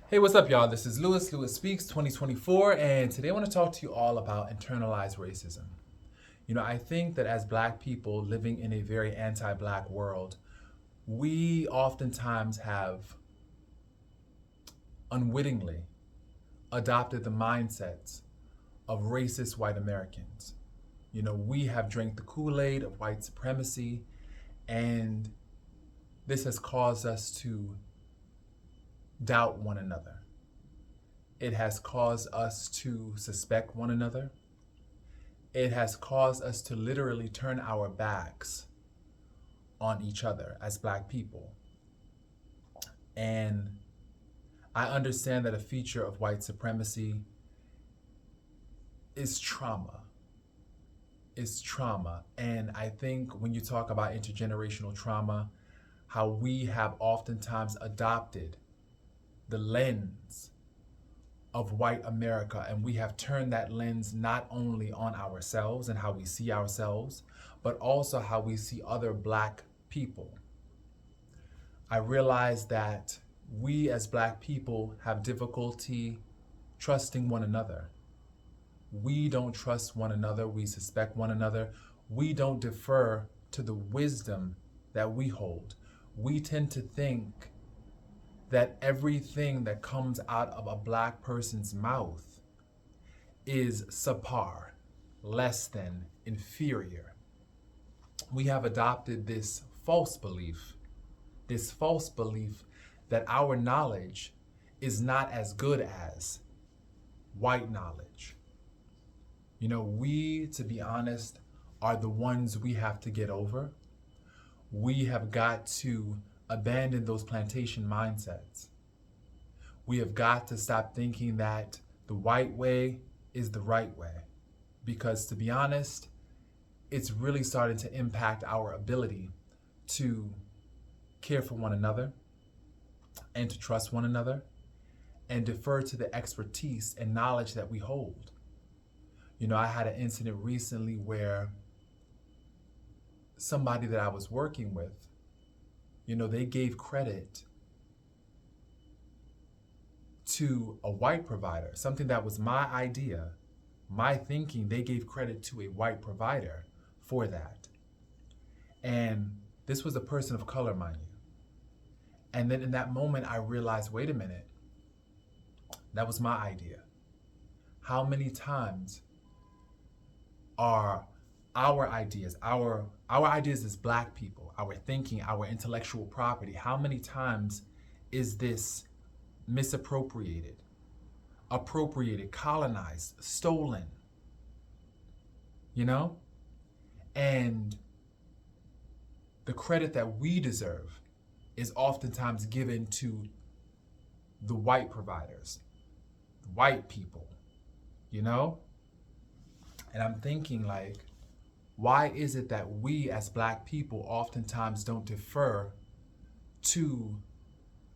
Hey, what's up, y'all? This is Lewis Speaks 2024, and today I want to talk to you all about internalized racism. I think that as Black people living in a very anti Black world, we oftentimes have unwittingly adopted the mindsets of racist white Americans. We have drank the Kool-Aid of white supremacy, and this has caused us to doubt one another. It has caused us to suspect one another. It has caused us to literally turn our backs on each other as Black people. And I understand that a feature of white supremacy is trauma. It's trauma. And I think when you talk about intergenerational trauma, how we have oftentimes adopted the lens of white America, and we have turned that lens not only on ourselves and how we see ourselves, but also how we see other Black people. I realize that we as Black people have difficulty trusting one another. We don't trust one another. We suspect one another. We don't defer to the wisdom that we hold. We tend to think that everything that comes out of a Black person's mouth is subpar, less than, inferior. We have adopted this false belief that our knowledge is not as good as white knowledge. We, to be honest, are the ones we have to get over. We have got to abandon those plantation mindsets. We have got to stop thinking that the white way is the right way. Because to be honest, it's really starting to impact our ability to care for one another and to trust one another and defer to the expertise and knowledge that we hold. I had an incident recently where somebody that I was working with, they gave credit to a white provider, something that was my idea, my thinking. They gave credit to a white provider for that. And this was a person of color, mind you. And then in that moment, I realized, wait a minute, that was my idea. How many times are our ideas as Black people, our thinking, our intellectual property, how many times is this misappropriated, appropriated, colonized, stolen? And the credit that we deserve is oftentimes given to the white providers, white people, And I'm thinking, why is it that we as Black people oftentimes don't defer to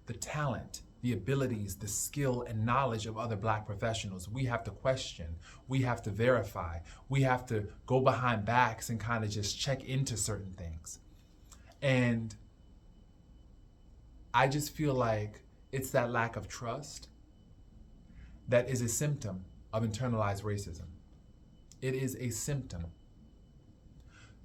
the talent, the abilities, the skill and knowledge of other Black professionals? We have to question, we have to verify, we have to go behind backs and kind of just check into certain things. And I just feel like it's that lack of trust that is a symptom of internalized racism. It is a symptom.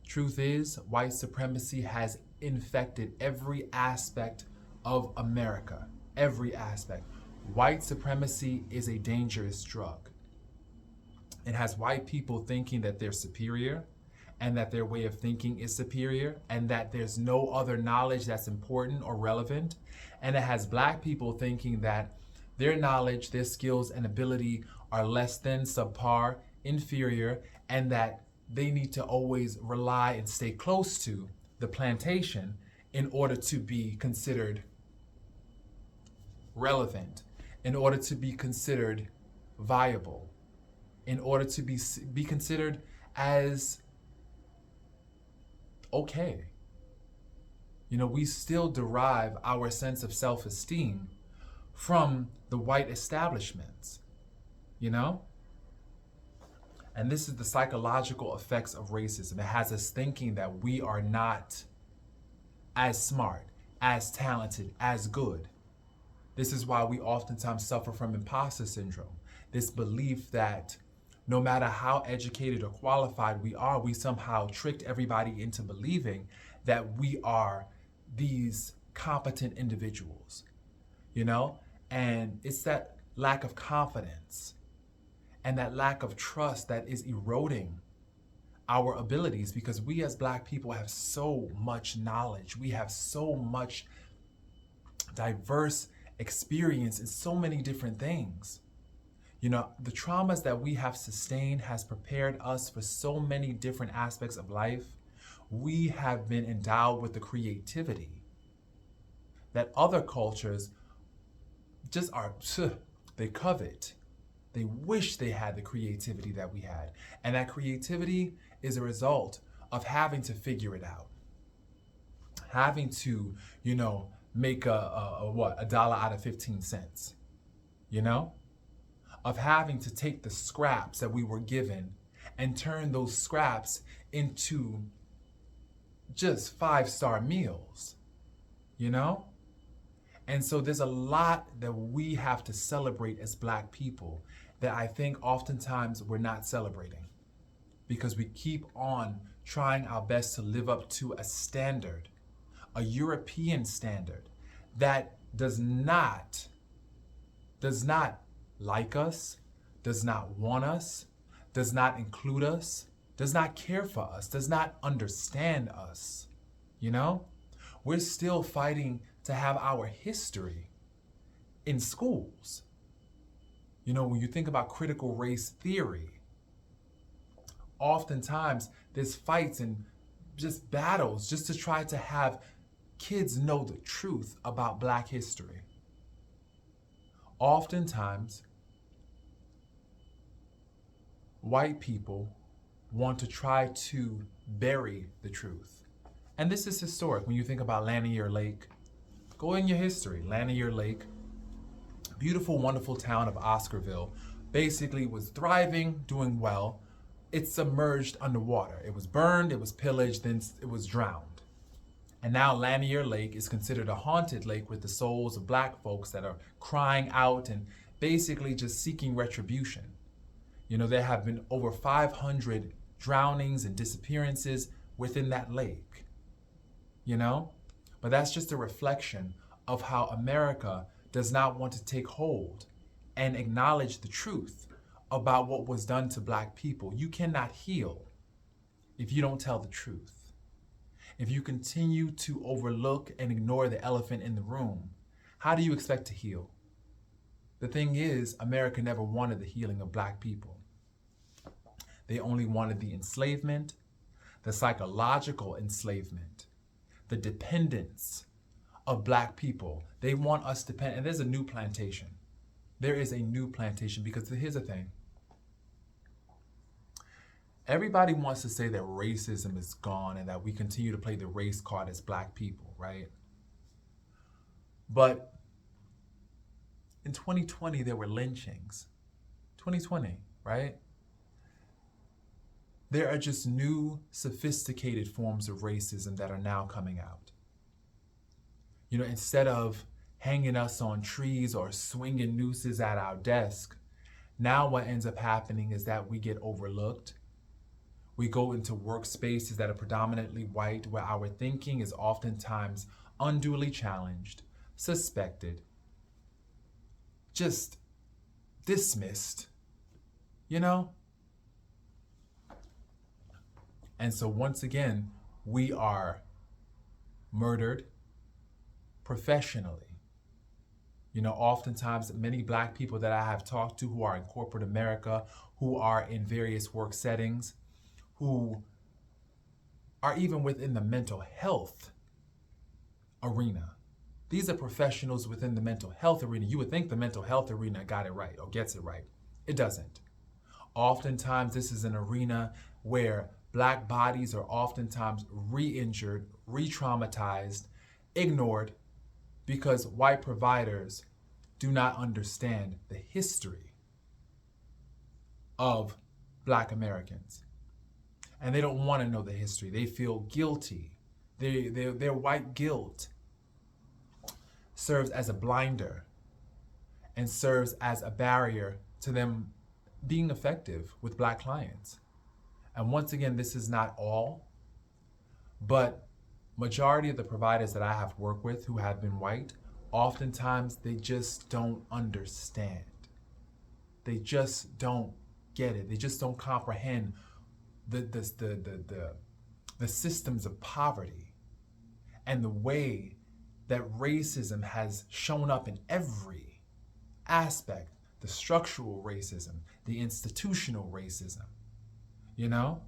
Truth is, white supremacy has infected every aspect of America. Every aspect. White supremacy is a dangerous drug. It has white people thinking that they're superior and that their way of thinking is superior and that there's no other knowledge that's important or relevant. And it has Black people thinking that their knowledge, their skills and ability are less than, subpar, inferior, and that they need to always rely and stay close to the plantation in order to be considered relevant, in order to be considered viable, in order to be considered as okay. We still derive our sense of self-esteem from the white establishments, And this is the psychological effects of racism. It has us thinking that we are not as smart, as talented, as good. This is why we oftentimes suffer from imposter syndrome. This belief that no matter how educated or qualified we are, we somehow tricked everybody into believing that we are these competent individuals, you know? And it's that lack of confidence and that lack of trust that is eroding our abilities, because we as Black people have so much knowledge. We have so much diverse experience in so many different things. You know, the traumas that we have sustained has prepared us for so many different aspects of life. We have been endowed with the creativity that other cultures just are, they covet. They wish they had the creativity that we had. And that creativity is a result of having to figure it out. Having to, make a dollar out of 15 cents, of having to take the scraps that we were given and turn those scraps into just 5-star meals, And so there's a lot that we have to celebrate as Black people that I think oftentimes we're not celebrating, because we keep on trying our best to live up to a standard, a European standard that does not like us, does not want us, does not include us, does not care for us, does not understand us. We're still fighting to have our history in schools. When you think about critical race theory, oftentimes there's fights and just battles just to try to have kids know the truth about Black history. Oftentimes, white people want to try to bury the truth. And this is historic. When you think about Lanier Lake, go in your history. Lanier Lake, beautiful, wonderful town of Oscarville, basically was thriving, doing well. It submerged underwater. It was burned, it was pillaged, then it was drowned. And now Lanier Lake is considered a haunted lake with the souls of Black folks that are crying out and basically just seeking retribution. There have been over 500 drownings and disappearances within that lake, But that's just a reflection of how America does not want to take hold and acknowledge the truth about what was done to Black people. You cannot heal if you don't tell the truth. If you continue to overlook and ignore the elephant in the room, how do you expect to heal? The thing is, America never wanted the healing of Black people. They only wanted the enslavement, the psychological enslavement, the dependence of Black people. They want us dependent. And there's a new plantation. There is a new plantation, because here's the thing. Everybody wants to say that racism is gone and that we continue to play the race card as Black people, right? But in 2020, there were lynchings. 2020, right? There are just new, sophisticated forms of racism that are now coming out. Instead of hanging us on trees or swinging nooses at our desk, now what ends up happening is that we get overlooked. We go into workspaces that are predominantly white, where our thinking is oftentimes unduly challenged, suspected, just dismissed, And so once again, we are murdered professionally. Oftentimes many Black people that I have talked to who are in corporate America, who are in various work settings, who are even within the mental health arena. These are professionals within the mental health arena. You would think the mental health arena got it right or gets it right. It doesn't. Oftentimes, this is an arena where Black bodies are oftentimes re-injured, re-traumatized, ignored, because white providers do not understand the history of Black Americans. And they don't want to know the history. They feel guilty. Their white guilt serves as a blinder and serves as a barrier to them being effective with Black clients. And once again, this is not all, but majority of the providers that I have worked with who have been white, oftentimes they just don't understand. They just don't get it. They just don't comprehend the systems of poverty and the way that racism has shown up in every aspect, the structural racism, the institutional racism, you know,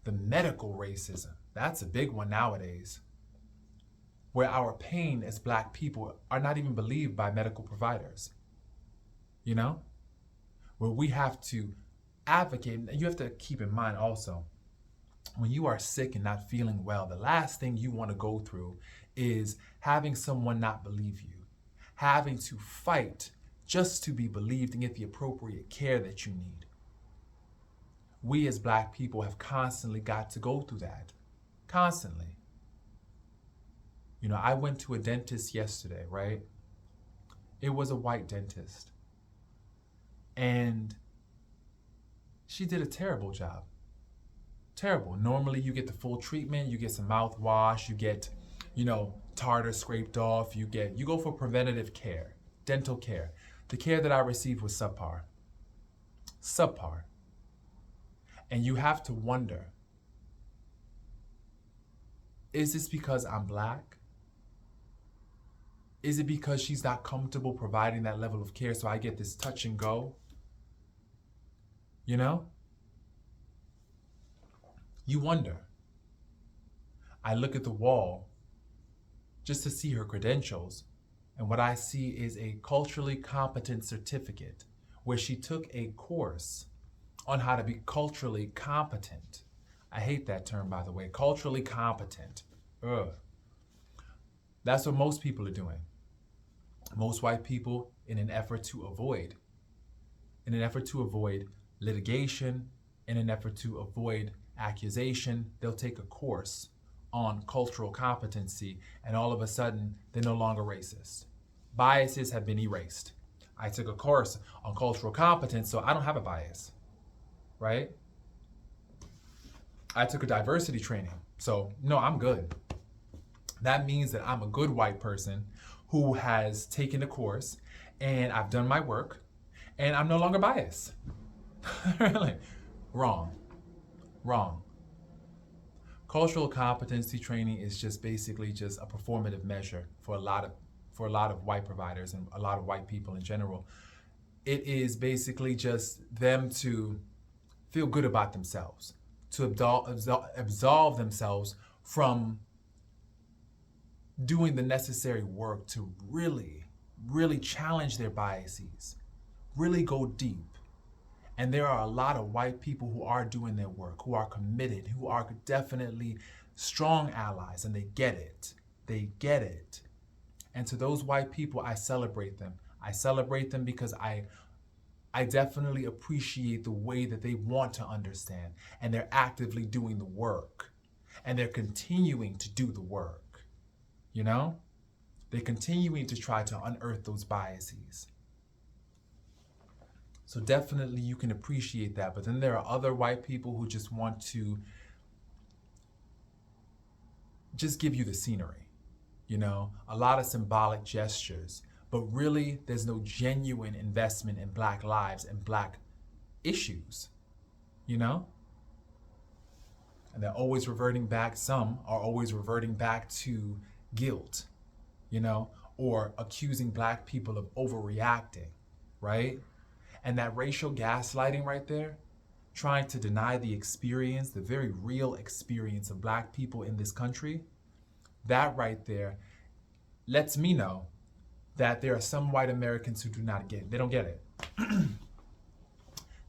the medical racism. That's a big one nowadays, where our pain as Black people are not even believed by medical providers, you know, where we have to advocate. And you have to keep in mind also, when you are sick and not feeling well, the last thing you want to go through is having someone not believe you, having to fight just to be believed and get the appropriate care that you need. We as Black people have constantly got to go through that. Constantly. You know, I went to a dentist yesterday, right? It was a white dentist. And she did a terrible job. Terrible. Normally you get the full treatment, you get some mouthwash, you get, you know, tartar scraped off, you go for preventative care, dental care. The care that I received was subpar. Subpar. And you have to wonder, is this because I'm Black? Is it because she's not comfortable providing that level of care, so I get this touch and go? You know? You wonder. I look at the wall just to see her credentials, and what I see is a culturally competent certificate where she took a course on how to be culturally competent. I hate that term, by the way, culturally competent. Ugh. That's what most people are doing. Most white people, in an effort to avoid litigation, in an effort to avoid accusation, they'll take a course on cultural competency, and all of a sudden, they're no longer racist. Biases have been erased. I took a course on cultural competence, so I don't have a bias, right? I took a diversity training, so no, I'm good. That means that I'm a good white person who has taken the course, and I've done my work, and I'm no longer biased. Really? Wrong. Cultural competency training is just basically just a performative measure for a lot of white providers and a lot of white people in general. It is basically just them to feel good about themselves, to absolve themselves from doing the necessary work to really challenge their biases, really go deep. And there are a lot of white people who are doing their work, who are committed, who are definitely strong allies, and they get it. They get it. And to those white people, I celebrate them. I celebrate them because I definitely appreciate the way that they want to understand, and they're actively doing the work, and they're continuing to do the work. You know? They're continuing to try to unearth those biases. So definitely you can appreciate that. But then there are other white people who just want to just give you the scenery, you know, a lot of symbolic gestures, but really there's no genuine investment in Black lives and Black issues, you know? And they're always reverting back, some are always reverting back to guilt, you know, or accusing Black people of overreacting, right? And that racial gaslighting right there, trying to deny the experience, the very real experience of Black people in this country, that right there lets me know that there are some white Americans who do not get it. They don't get it.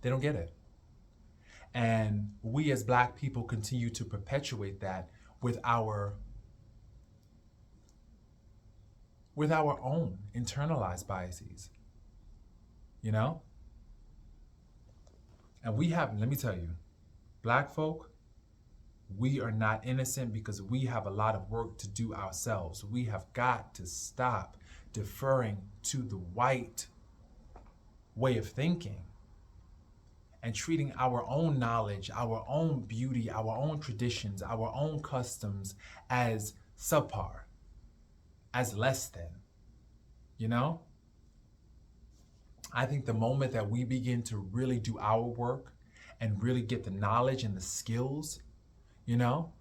They don't get it. And we as Black people continue to perpetuate that with our own internalized biases, you know? And we have, let me tell you, Black folk, we are not innocent because we have a lot of work to do ourselves. We have got to stop deferring to the white way of thinking and treating our own knowledge, our own beauty, our own traditions, our own customs as subpar, as less than, you know? I think the moment that we begin to really do our work and really get the knowledge and the skills, you know,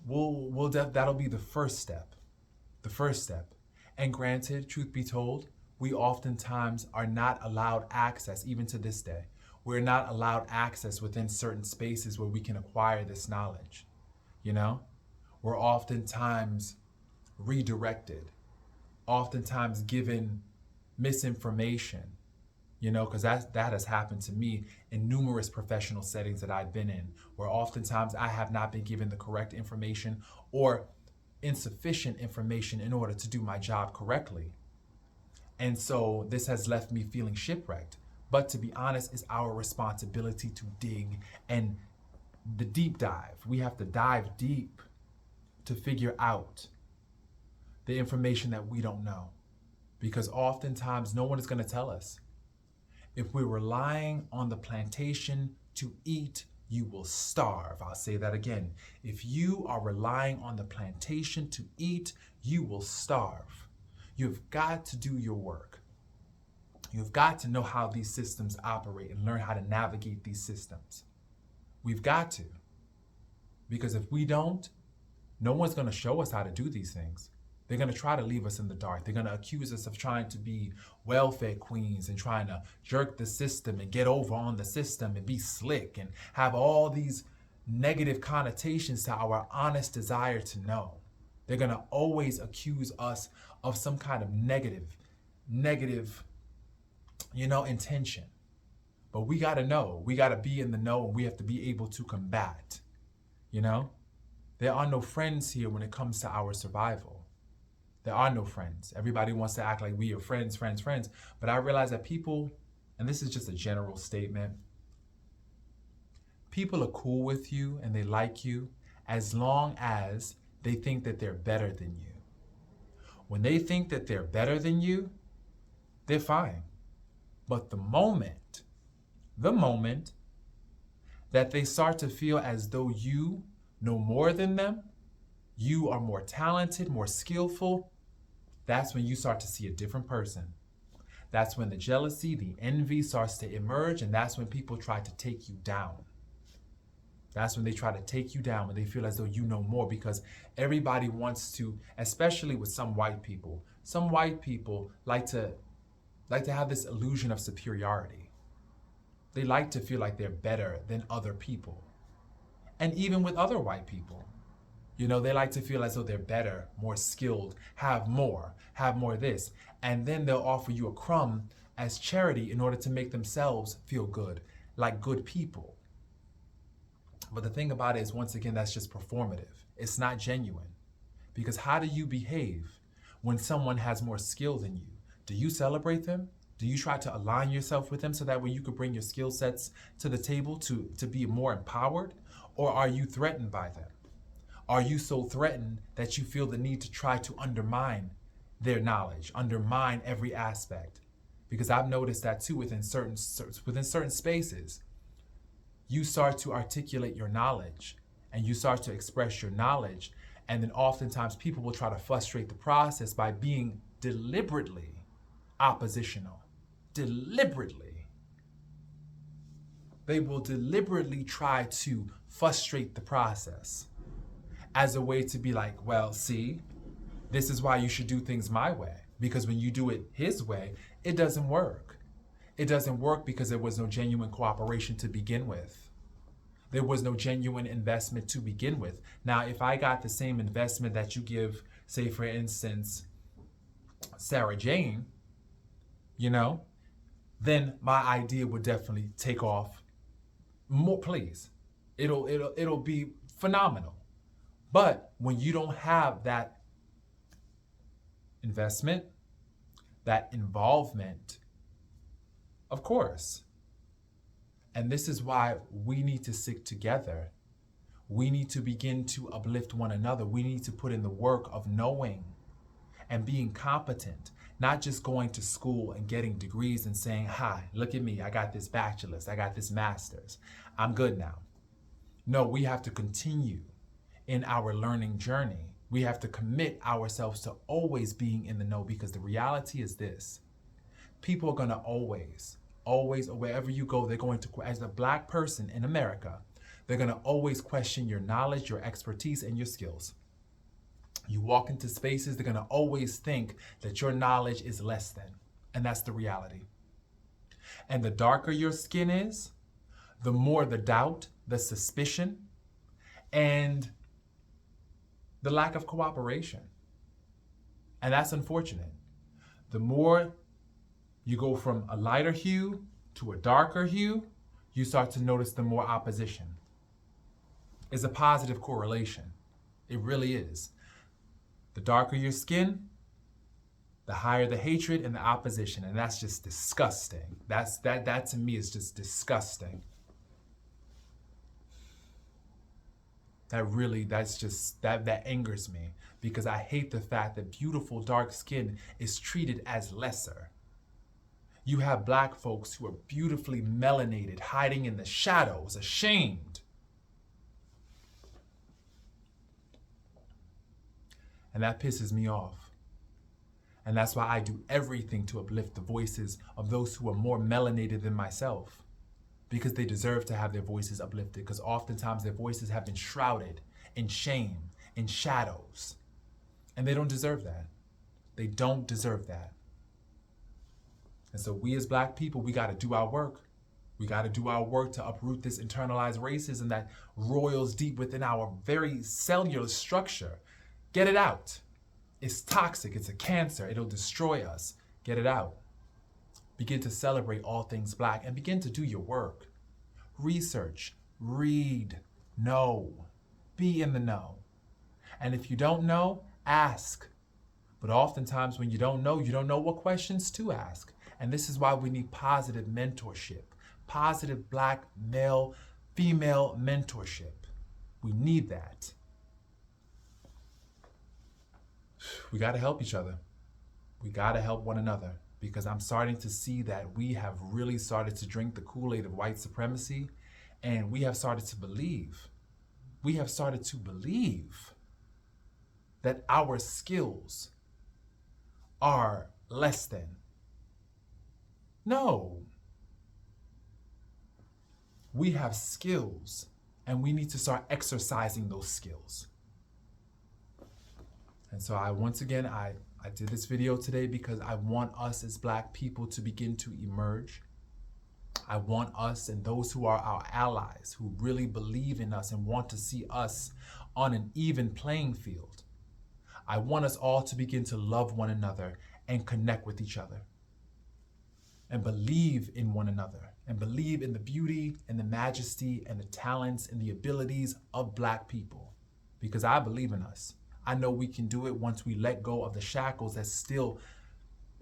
that'll be the first step. The first step. And granted, truth be told, we oftentimes are not allowed access, even to this day. We're not allowed access within certain spaces where we can acquire this knowledge. You know, we're oftentimes redirected, oftentimes given misinformation, you know, because that has happened to me in numerous professional settings that I've been in, where oftentimes I have not been given the correct information or insufficient information in order to do my job correctly. And so this has left me feeling shipwrecked. But to be honest, it's our responsibility to dig and the deep dive. We have to dive deep to figure out the information that we don't know. Because oftentimes no one is going to tell us. If we're relying on the plantation to eat, you will starve. I'll say that again. If you are relying on the plantation to eat, you will starve. You've got to do your work. You've got to know how these systems operate and learn how to navigate these systems. We've got to. Because if we don't, no one's going to show us how to do these things. They're going to try to leave us in the dark. They're going to accuse us of trying to be welfare queens and trying to jerk the system and get over on the system and be slick and have all these negative connotations to our honest desire to know. They're going to always accuse us of some kind of negative, intention. But we got to know. We got to be in the know, and we have to be able to combat. You know? There are no friends here when it comes to our survival. There are no friends. Everybody wants to act like we are friends. But I realize that people, and this is just a general statement, people are cool with you and they like you as long as they think that they're better than you. When they think that they're better than you, they're fine. But the moment that they start to feel as though you know more than them, you are more talented, more skillful, that's when you start to see a different person. That's when the jealousy, the envy starts to emerge, and that's when people try to take you down. That's when they try to take you down, when they feel as though you know more, because everybody wants to, especially with some white people like to have this illusion of superiority. They like to feel like they're better than other people. And even with other white people. You know, they like to feel as though they're better, more skilled, have more this. And then they'll offer you a crumb as charity in order to make themselves feel good, like good people. But the thing about it is, once again, that's just performative. It's not genuine. Because how do you behave when someone has more skill than you? Do you celebrate them? Do you try to align yourself with them so that way you could bring your skill sets to the table to be more empowered? Or are you threatened by them? Are you so threatened that you feel the need to try to undermine their knowledge, undermine every aspect? Because I've noticed that too within certain spaces. You start to articulate your knowledge and you start to express your knowledge, and then oftentimes people will try to frustrate the process by being deliberately oppositional. Deliberately. They will deliberately try to frustrate the process as a way to be like, well, see, this is why you should do things my way. Because when you do it his way, it doesn't work. It doesn't work because there was no genuine cooperation to begin with. There was no genuine investment to begin with. Now, if I got the same investment that you give, say, for instance, Sarah Jane, then my idea would definitely take off more, please. It'll be phenomenal. But when you don't have that investment, that involvement, of course. And this is why we need to stick together. We need to begin to uplift one another. We need to put in the work of knowing and being competent, Not just going to school and getting degrees and saying, hi, look at me, I got this bachelor's, I got this master's, I'm good now. No, we have to continue in our learning journey. We have to commit ourselves to always being in the know, because the reality is this. People are gonna always, wherever you go, they're going to, as a Black person in America, they're gonna always question your knowledge, your expertise, and your skills. You walk into spaces, they're gonna always think that your knowledge is less than, and that's the reality. And the darker your skin is, the more the doubt, the suspicion, and the lack of cooperation. And that's unfortunate. The more you go from a lighter hue to a darker hue, you start to notice the more opposition. It's a positive correlation. It really is. The darker your skin, the higher the hatred and the opposition. And that's just disgusting. That to me is just disgusting. That angers me, because I hate the fact that beautiful dark skin is treated as lesser. You have Black folks who are beautifully melanated, hiding in the shadows, ashamed. And that pisses me off. And that's why I do everything to uplift the voices of those who are more melanated than myself, because they deserve to have their voices uplifted, because oftentimes their voices have been shrouded in shame, in shadows. And they don't deserve that. They don't deserve that. And so we as Black people, we got to do our work. We got to do our work to uproot this internalized racism that roils deep within our very cellular structure. Get it out. It's toxic. It's a cancer. It'll destroy us. Get it out. Begin to celebrate all things Black and begin to do your work. Research, read, know, be in the know. And if you don't know, ask. But oftentimes when you don't know what questions to ask. And this is why we need positive mentorship, positive Black male, female mentorship. We need that. We got to help each other. We got to help one another, because I'm starting to see that we have really started to drink the Kool-Aid of white supremacy, and we have started to believe that our skills are less than. No. We have skills, and we need to start exercising those skills. And so I did this video today because I want us as Black people to begin to emerge. I want us and those who are our allies, who really believe in us and want to see us on an even playing field. I want us all to begin to love one another and connect with each other and believe in one another and believe in the beauty and the majesty and the talents and the abilities of Black people, because I believe in us. I know we can do it once we let go of the shackles that still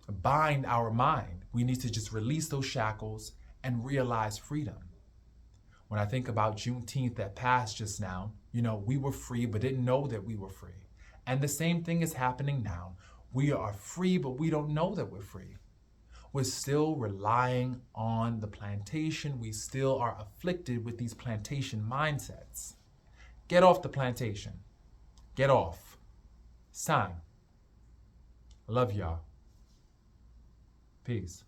bind our mind. We need to just release those shackles and realize freedom. When I think about Juneteenth that passed just now, we were free but didn't know that we were free. And the same thing is happening now. We are free, but we don't know that we're free. We're still relying on the plantation. We still are afflicted with these plantation mindsets. Get off the plantation. Get off. It's time. I love y'all. Peace.